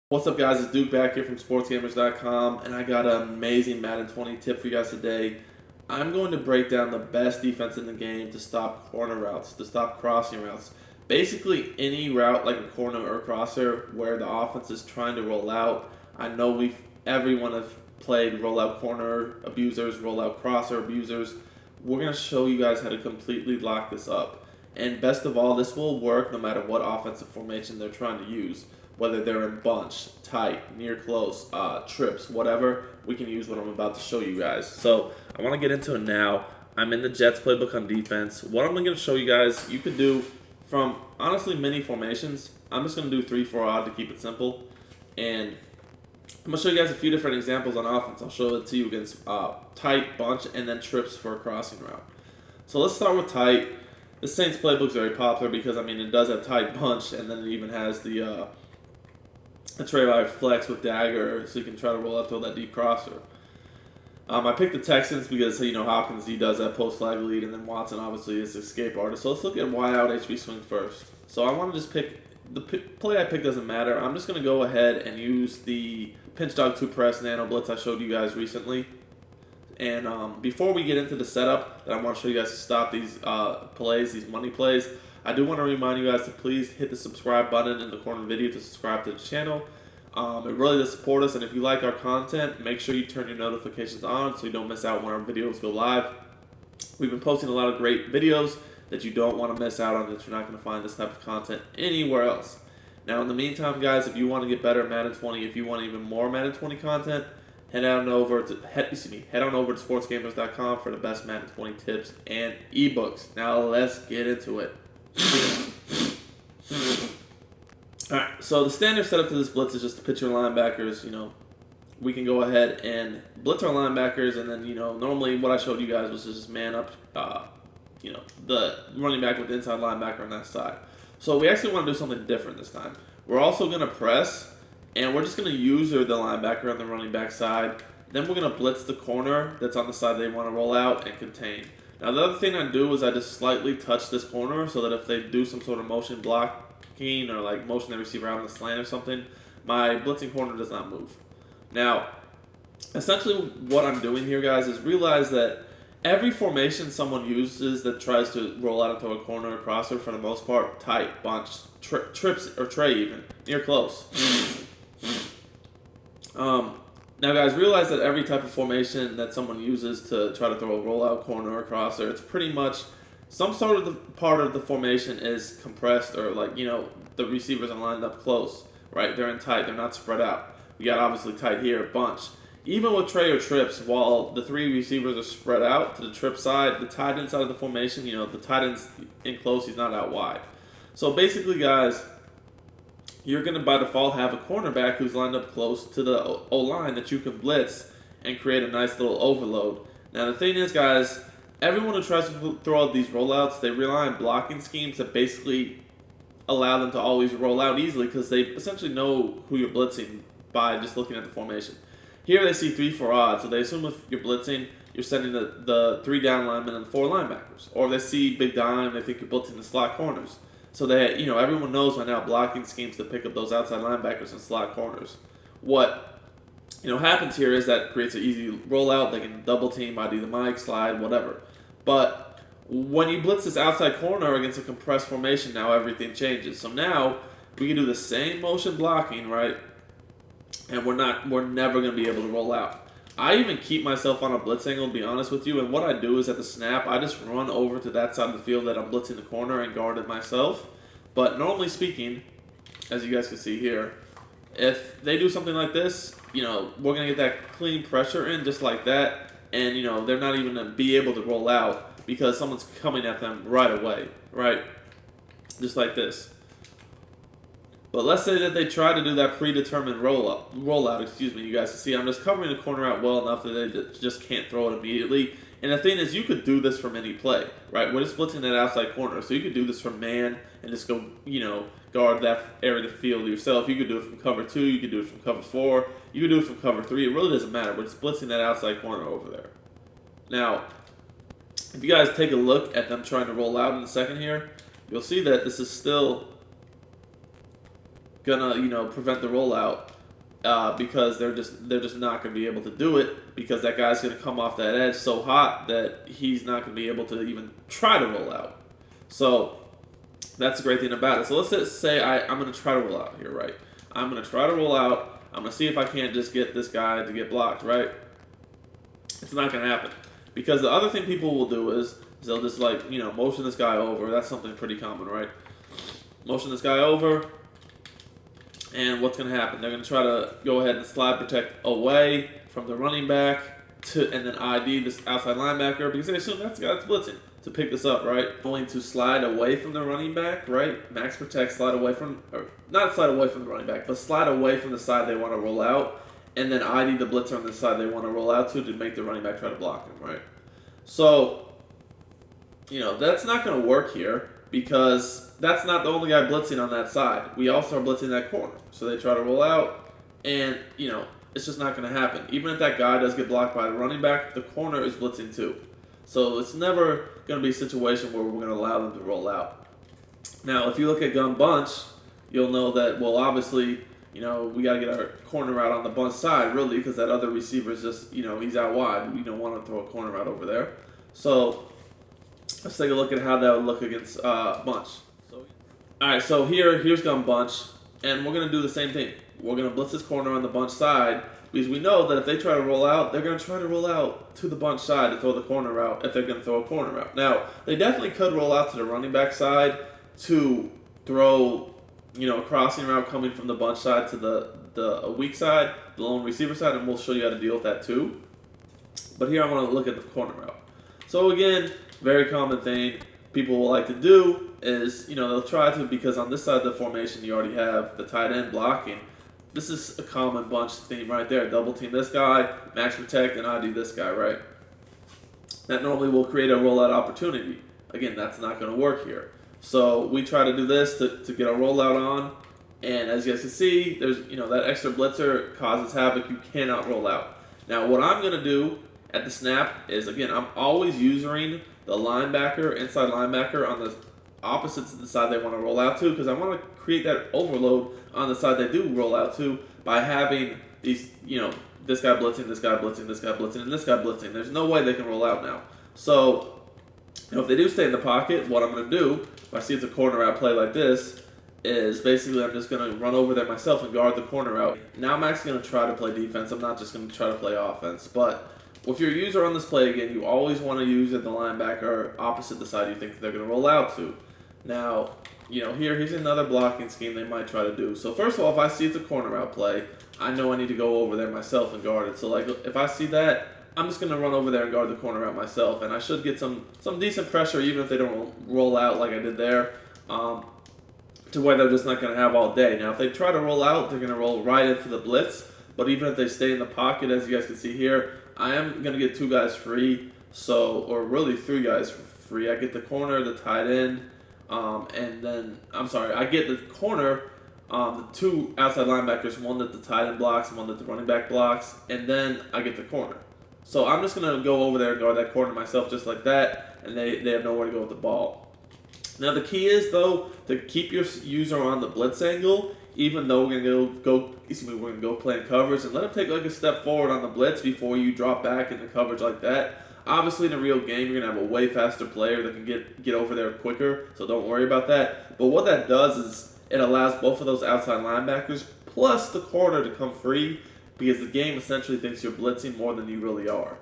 What's up, guys? It's Duke back here from sportsgamers.com, and I got an amazing Madden 20 tip for you guys today. I'm going to break down the best defense in the game to stop corner routes, to stop crossing routes. Basically, any route like a corner or crosser where the offense is trying to roll out. I know everyone has played rollout corner abusers, rollout crosser abusers. We're going to show you guys how to completely lock this up. And best of all, this will work no matter what offensive formation they're trying to use. Whether they're in bunch, tight, near close, trips, whatever, we can use what I'm about to show you guys. So I want to get into it now. I'm in the Jets playbook on defense. What I'm going to show you guys, you could do from, honestly, many formations. I'm just going to do 3-4 odd to keep it simple. And I'm going to show you guys a few different examples on offense. I'll show it to you against tight, bunch, and then trips for a crossing route. So let's start with tight. The Saints playbook is very popular because, I mean, it does have tight bunch, and then it even has the trade wide flex with dagger, so you can try to roll out through that deep crosser. I picked the Texans because, Hopkins, he does that post flag lead, and then Watson obviously is escape artist. So let's look at wide out HB swing first. So I want to just pick, the play I pick doesn't matter. I'm just going to go ahead and use the pinch dog 2 press nano blitz I showed you guys recently. And before we get into the setup that I want to show you guys to stop these plays, these money plays, I do want to remind you guys to please hit the subscribe button in the corner of the video to subscribe to the channel. It really does support us, and if you like our content, make sure you turn your notifications on so you don't miss out when our videos go live. We've been posting a lot of great videos that you don't want to miss out on, that you're not going to find this type of content anywhere else. Now, in the meantime, guys, if you want to get better at Madden 20, if you want even more Madden 20 content, head on over to sportsgamers.com for the best Madden 20 tips and ebooks. Now, let's get into it. Alright, so the standard setup to this blitz is just to pitch your linebackers. We can go ahead and blitz our linebackers, and then, normally what I showed you guys was just man up, the running back with the inside linebacker on that side. So we actually want to do something different this time. We're also going to press, and we're just going to use the linebacker on the running back side. Then we're going to blitz the corner that's on the side they want to roll out and contain. Now, the other thing I do is I just slightly touch this corner so that if they do some sort of motion blocking or like motion the receiver out on the slant or something, my blitzing corner does not move. Now, essentially what I'm doing here, guys, is realize that every formation someone uses that tries to roll out into a corner or crosser, for the most part, tight, bunch, trips, or tray even, near close. Now, guys, realize that every type of formation that someone uses to try to throw a rollout corner or crosser, it's pretty much some sort of the part of the formation is compressed, or the receivers are lined up close, right? They're in tight, they're not spread out. We got obviously tight here, bunch. Even with tray or trips, while the 3 receivers are spread out to the trip side, the tight end side of the formation, the tight end's in close, he's not out wide. So basically, guys, you're going to, by default, have a cornerback who's lined up close to the O-line that you can blitz and create a nice little overload. Now, the thing is, guys, everyone who tries to throw out these rollouts, they rely on blocking schemes that basically allow them to always roll out easily because they essentially know who you're blitzing by just looking at the formation. Here they see 3-4 odds, so they assume if you're blitzing, you're sending the 3 down linemen and 4 linebackers. Or they see big dime, they think you're blitzing the slot corners. So they, everyone knows by now blocking schemes to pick up those outside linebackers and slot corners. What, happens here is that creates an easy rollout. They can double team, ID the mic, slide, whatever. But when you blitz this outside corner against a compressed formation, now everything changes. So now we can do the same motion blocking, right? And we're never going to be able to roll out. I even keep myself on a blitz angle, to be honest with you, and what I do is at the snap, I just run over to that side of the field that I'm blitzing the corner and guard it myself. But normally speaking, as you guys can see here, if they do something like this, we're going to get that clean pressure in just like that, and, they're not even going to be able to roll out because someone's coming at them right away, right? Just like this. But let's say that they try to do that predetermined rollout, you guys can see I'm just covering the corner out well enough that they just can't throw it immediately. And the thing is, you could do this from any play, right? We're just blitzing that outside corner, so you could do this from man and just go, guard that area of the field yourself. You could do it from cover 2, you could do it from cover 4, you could do it from cover 3. It really doesn't matter. We're just blitzing that outside corner over there. Now, if you guys take a look at them trying to roll out in a second here, you'll see that this is still gonna, prevent the rollout. because they're just not going to be able to do it because that guy's going to come off that edge so hot that he's not going to be able to even try to roll out. So that's the great thing about it. So let's just say I'm going to try to roll out here, right? I'm going to try to roll out. I'm going to see if I can't just get this guy to get blocked, right? It's not going to happen. Because the other thing people will do is they'll just like, motion this guy over. That's something pretty common, right? Motion this guy over. And what's going to happen? They're going to try to go ahead and slide protect away from the running back and then ID this outside linebacker because they assume that's the guy that's blitzing to pick this up, right? Going to slide away from the running back, right? Max protect, slide away from, or not slide away from the running back, but slide away from the side they want to roll out, and then ID the blitzer on the side they want to roll out to make the running back try to block him, right? So, that's not going to work here because that's not the only guy blitzing on that side. We also are blitzing that corner. So they try to roll out, and, it's just not going to happen. Even if that guy does get blocked by the running back, the corner is blitzing too. So it's never going to be a situation where we're going to allow them to roll out. Now, if you look at gun bunch, you'll know that, well, obviously, we got to get our corner out on the bunch side, really, because that other receiver is just, he's out wide. We don't want to throw a corner out over there. So let's take a look at how that would look against bunch. All right, so here's gun bunch, and we're going to do the same thing. We're going to blitz this corner on the bunch side because we know that if they try to roll out, they're going to try to roll out to the bunch side to throw the corner out if they're going to throw a corner out. Now, they definitely could roll out to the running back side to throw, a crossing route coming from the bunch side to the weak side, the lone receiver side, and we'll show you how to deal with that too. But here I want to look at the corner route. So again, very common thing people will like to do is, they'll try to, because on this side of the formation you already have the tight end blocking. This is a common bunch theme right there. Double team this guy, max protect, and ID this guy, right? That normally will create a rollout opportunity. Again, that's not going to work here. So we try to do this to get a rollout on. And as you guys can see, there's that extra blitzer causes havoc. You cannot roll out. Now what I'm going to do at the snap is, again, I'm always using the linebacker, inside linebacker on the opposite to the side they want to roll out to, because I want to create that overload on the side they do roll out to by having these, this guy blitzing, this guy blitzing, this guy blitzing, and this guy blitzing. There's no way they can roll out now. So, if they do stay in the pocket, what I'm going to do, if I see it's a corner out play like this, is basically I'm just going to run over there myself and guard the corner out. Now I'm actually going to try to play defense. I'm not just going to try to play offense. But with your user on this play, again, you always want to use the linebacker opposite the side you think they're going to roll out to. Now, here's another blocking scheme they might try to do. So first of all, if I see it's a corner out play, I know I need to go over there myself and guard it. So like if I see that, I'm just going to run over there and guard the corner out myself. And I should get some decent pressure even if they don't roll out like I did there, to where they're just not going to have all day. Now, if they try to roll out, they're going to roll right into the blitz. But even if they stay in the pocket, as you guys can see here, I am going to get two guys free. Or really three guys free. I get the corner, the tight end, and then, I get the corner, the two outside linebackers, one that the tight end blocks and one that the running back blocks, and then I get the corner. So I'm just going to go over there and guard that corner myself just like that, and they have nowhere to go with the ball. Now the key is, though, to keep your user on the blitz angle, even though we're going to go play in coverage, and let him take like a step forward on the blitz before you drop back into coverage like that. Obviously, in a real game, you're going to have a way faster player that can get over there quicker, so don't worry about that. But what that does is it allows both of those outside linebackers plus the corner to come free because the game essentially thinks you're blitzing more than you really are.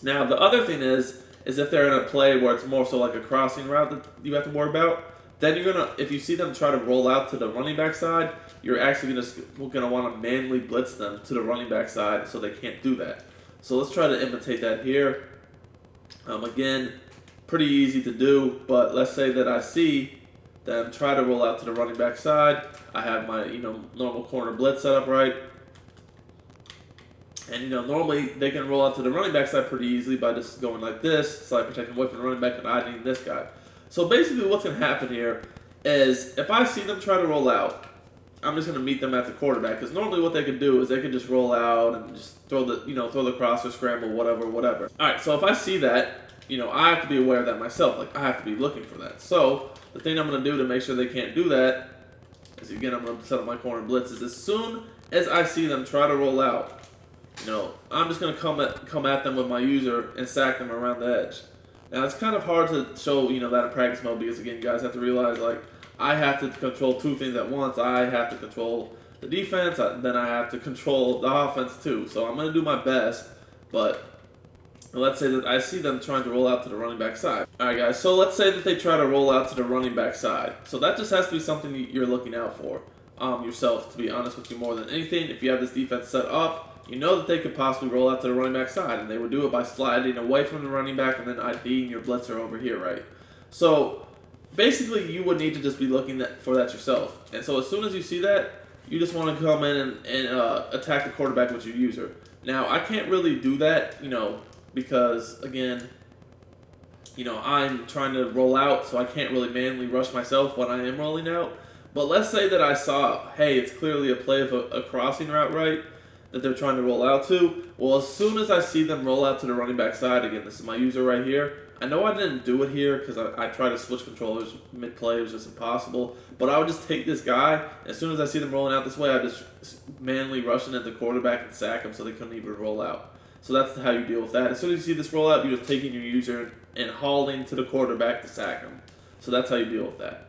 Now, the other thing is if they're in a play where it's more so like a crossing route that you have to worry about, then you're going to, if you see them try to roll out to the running back side, you're actually going to want to manually blitz them to the running back side so they can't do that. So let's try to imitate that here. Again, pretty easy to do, but let's say that I see them try to roll out to the running back side. I have my normal corner blitz set up right. And normally they can roll out to the running back side pretty easily by just going like this, slide protecting away from the running back and IDing this guy. So basically what's going to happen here is if I see them try to roll out, I'm just going to meet them at the quarterback, because normally what they could do is they could just roll out and just throw the cross or scramble, whatever. All right, so if I see that, I have to be aware of that myself. Like, I have to be looking for that. So the thing I'm going to do to make sure they can't do that is, again, I'm going to set up my corner blitz, is as soon as I see them try to roll out, I'm just going to come at them with my user and sack them around the edge. Now, it's kind of hard to show, that in practice mode because, again, you guys have to realize, like, I have to control two things at once. I have to control the defense, then I have to control the offense, too. So I'm going to do my best, but let's say that I see them trying to roll out to the running back side. All right, guys, so let's say that they try to roll out to the running back side. So that just has to be something you're looking out for yourself, to be honest with you, more than anything. If you have this defense set up, you know that they could possibly roll out to the running back side, and they would do it by sliding away from the running back and then IDing your blitzer over here, right? So basically, you would need to just be looking for that yourself. And so as soon as you see that, you just want to come in and attack the quarterback with your user. Now, I can't really do that, because, again, I'm trying to roll out, so I can't really manually rush myself when I am rolling out. But let's say that I saw, hey, it's clearly a play of a crossing route, right, that they're trying to roll out to. Well, as soon as I see them roll out to the running back side, again, this is my user right here. I know I didn't do it here because I tried to switch controllers mid-play. It was just impossible. But I would just take this guy. As soon as I see them rolling out this way, I just manually rush in at the quarterback and sack them so they couldn't even roll out. So that's how you deal with that. As soon as you see this roll out, you're just taking your user and hauling to the quarterback to sack him. So that's how you deal with that.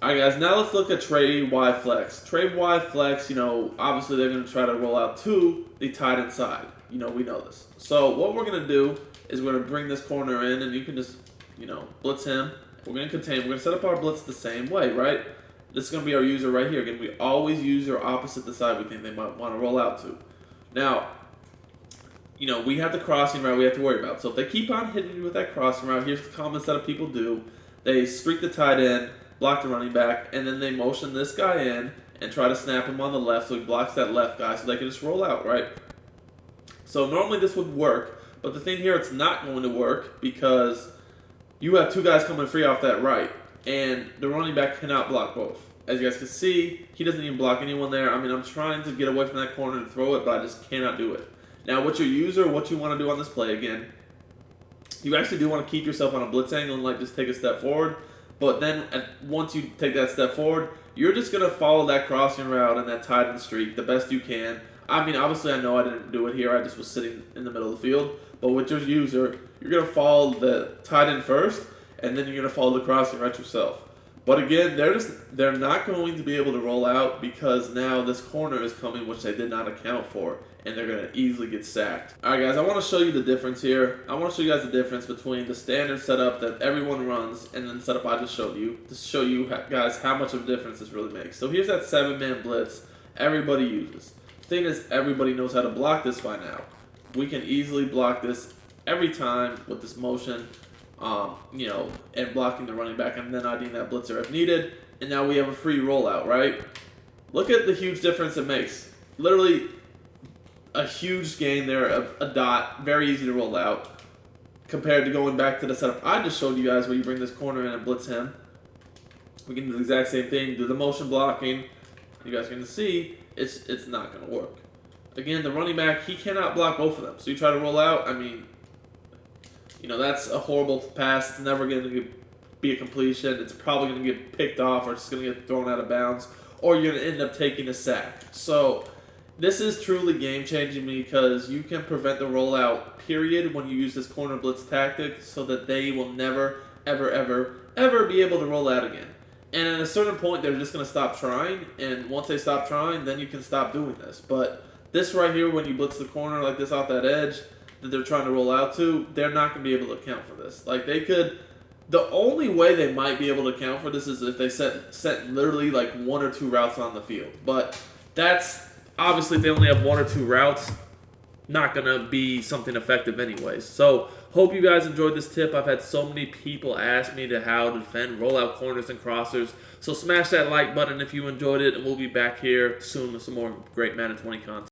Alright, guys, now let's look at trade Y flex. Trade Y flex, obviously they're going to try to roll out to the tight end side. We know this. So what we're going to do is we're going to bring this corner in, and you can just, blitz him. We're going to contain. We're going to set up our blitz the same way, right? This is going to be our user right here. Again, we always use our opposite the side we think they might want to roll out to. Now, we have the crossing route we have to worry about. So if they keep on hitting you with that crossing route, here's the common setup people do. They streak the tight end, block the running back, and then they motion this guy in and try to snap him on the left so he blocks that left guy so they can just roll out, right? So normally this would work, but the thing here, it's not going to work because you have two guys coming free off that right, and the running back cannot block both. As you guys can see, he doesn't even block anyone there. I mean, I'm trying to get away from that corner to throw it, but I just cannot do it. Now, what you want to do on this play, again, you actually do want to keep yourself on a blitz angle and just take a step forward. But then once you take that step forward, you're just going to follow that crossing route and that tight end streak the best you can. I mean, obviously, I know I didn't do it here. I just was sitting in the middle of the field. But with your user, you're going to follow the tight end first, and then you're going to follow the crossing route yourself. But again, they're not going to be able to roll out because now this corner is coming, which they did not account for, and they're going to easily get sacked. All right, guys, I want to show you the difference here. I want to show you guys the difference between the standard setup that everyone runs and then the setup I just showed you to show you guys how much of a difference this really makes. So here's that 7-man blitz everybody uses. The thing is, everybody knows how to block this by now. We can easily block this every time with this motion. And blocking the running back and then IDing that blitzer if needed. And now we have a free rollout, right? Look at the huge difference it makes. Literally a huge gain there, a dot, very easy to roll out compared to going back to the setup I just showed you guys where you bring this corner in and blitz him. We can do the exact same thing, do the motion blocking. You guys are going to see it's not going to work. Again, the running back, he cannot block both of them. So you try to roll out, I mean, that's a horrible pass. It's never going to be a completion. It's probably going to get picked off or it's going to get thrown out of bounds. Or you're going to end up taking a sack. So this is truly game-changing because you can prevent the rollout, period, when you use this corner blitz tactic so that they will never, ever, ever, ever be able to roll out again. And at a certain point, they're just going to stop trying. And once they stop trying, then you can stop doing this. But this right here, when you blitz the corner like this off that edge that they're trying to roll out to, they're not going to be able to account for this. The only way they might be able to account for this is if they set literally one or two routes on the field. But that's, obviously, if they only have one or two routes, not going to be something effective anyways. So, hope you guys enjoyed this tip. I've had so many people ask me how to defend rollout corners and crossers. So, smash that like button if you enjoyed it, and we'll be back here soon with some more great Madden 20 content.